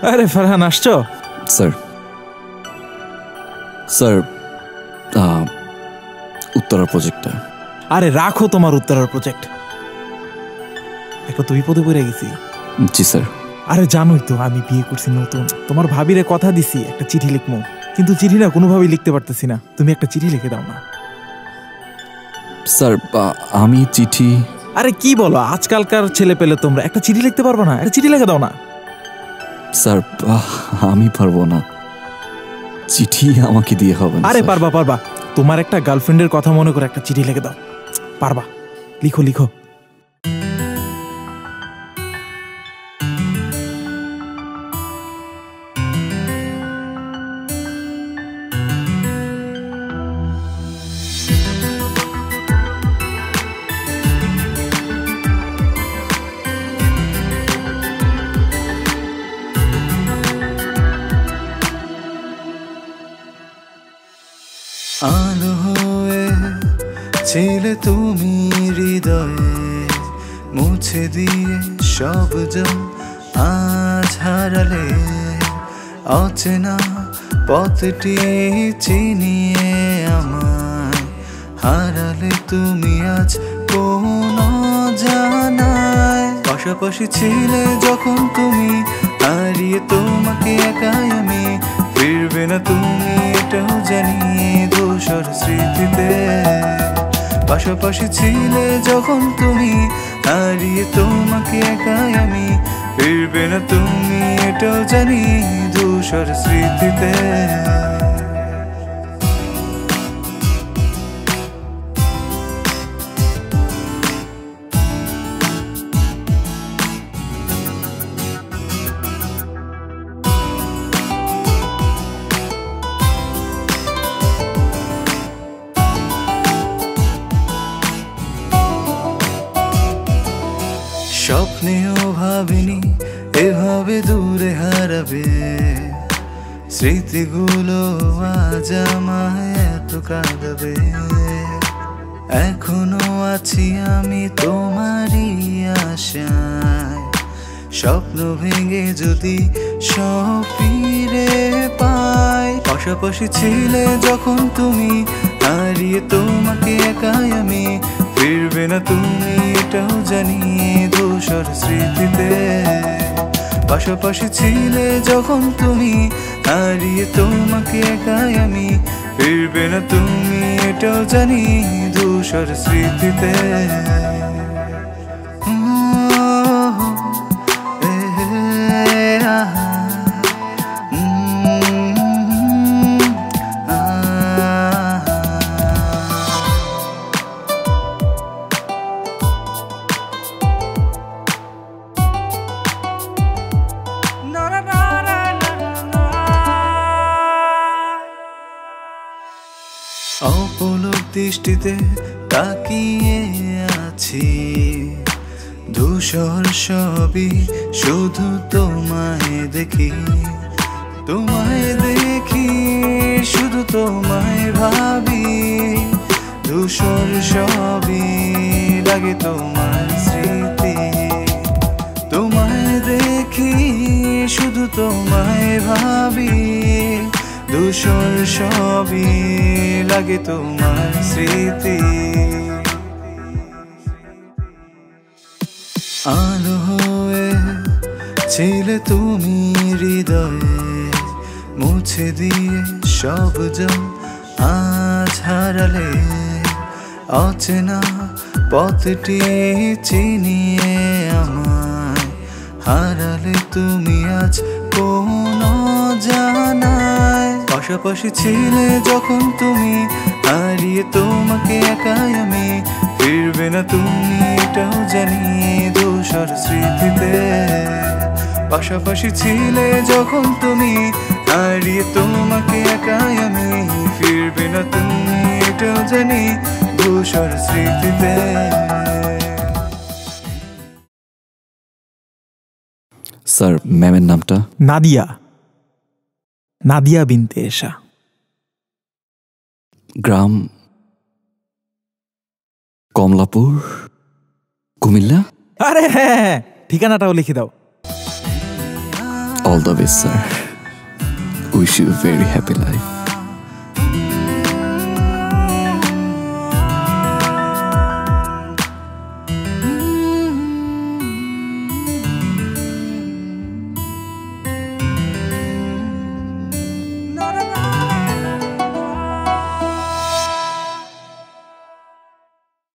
আরে ফারহান আসছো? Sir sir উত্তরার প্রজেক্টটা। আরে রাখো তোমার উত্তরার প্রজেক্ট, একটা তো বিপদে পড়ে গেছি। জি স্যার। আরে জানোই তো আমি বিয়ে করছি নতুন, তোমার ভাবিরে কথা দিছি একটা চিঠি লিখবো, কিন্তু চিঠিটা কোনোভাবেই লিখতে পারতেছি না। তুমি একটা চিঠি লিখে দাও না। স্যার আমি চিঠি? আরে কি বলো, আজকালকার ছেলে পেলে তোমরা একটা চিঠি লিখতে পারবো না? একটা চিঠি লিখে দাও না। স্যার আমি পারবো না, চিঠি আমাকে দিয়ে হবে না। আরে পারবা পারবা, তোমার একটা গার্লফ্রেন্ডের কথা মনে করে একটা চিঠি লিখে দাও, পারবা। লিখো লিখো। আলো হয়ে ছিলে তুমি হৃদয়ে, মুছে দিয়ে সব জন আজ হারালে। অচেনা পথটি চিনিয়ে আমায় হারালে তুমি আজ কোন জানায়। পাশাপাশি ছিলে যখন তুমি, হারিয়ে তোমাকে একাই আমি। ফিরবে না তুমি এটাও জানি ধূসর স্মৃতিতে। পাশাপাশি ছিলে যখন তুমি, হারিয়ে তোমাকে একাই আমি। ফিরবে না তুমি এটাও জানি ধূসর স্মৃতিতে। স্বপ্নেও ভাবিনি এভাবে দূরে হারাবে। স্মৃতিগুলো আজ আমায় এত কাঁদাবে। এখনো আছি আমি তোমারই আশায়, স্বপ্ন ভেঙে যদি সব ফিরে পাই। পাশাপাশি ছিলে যখন তুমি, হারিয়ে তোমাকে একাই আমি। ফিরবে না তুমি এটাও জানি ধূসর স্মৃতিতে। পাশাপাশি ছিলে যখন তুমি, হারিয়ে তোমাকে একাই আমি। ফিরবে না তুমি এটাও জানি ধূসর স্মৃতিতে। অপলক দৃষ্টিতে তাকিয়ে আছি, ধূসর সবই শুধু তোমায় দেখি। তোমায় দেখি শুধু তোমায় ভাবি, ধূসর সবই লাগে তোমার স্মৃতি। তোমায় দেখি শুধু তোমায় ভাবি, ধূসর সবই লাগে তোমার স্মৃতি। আলো হয়ে ছিলে তুমি হৃদয়ে, মুছে দিয়ে সব জন আজ হারালে। অচেনা পথটি চিনিয়ে আমায় হারালে তুমি আজ কোন জানায়। পাশাপাশি ছিলে যখন তুমি, হারিয়ে তোমাকে একাই আমি। ফিরবে না তুমি এটাও জানি ধূসর স্মৃতিতে। পাশাপাশি ছিলে যখন তুমি, হারিয়ে তোমাকে একাই আমি। ফিরবে না তুমি এটাও জানি ধূসর স্মৃতিতে। স্যার ম্যামের নামটা? নাদিয়া, নাদিয়া বিনতে এশা। গ্রাম কমলাপুর, কুমিল্লা। আরে হ্যাঁ, ঠিকানাটাও লিখে দাও। All the best, sir. Wish you a very happy life.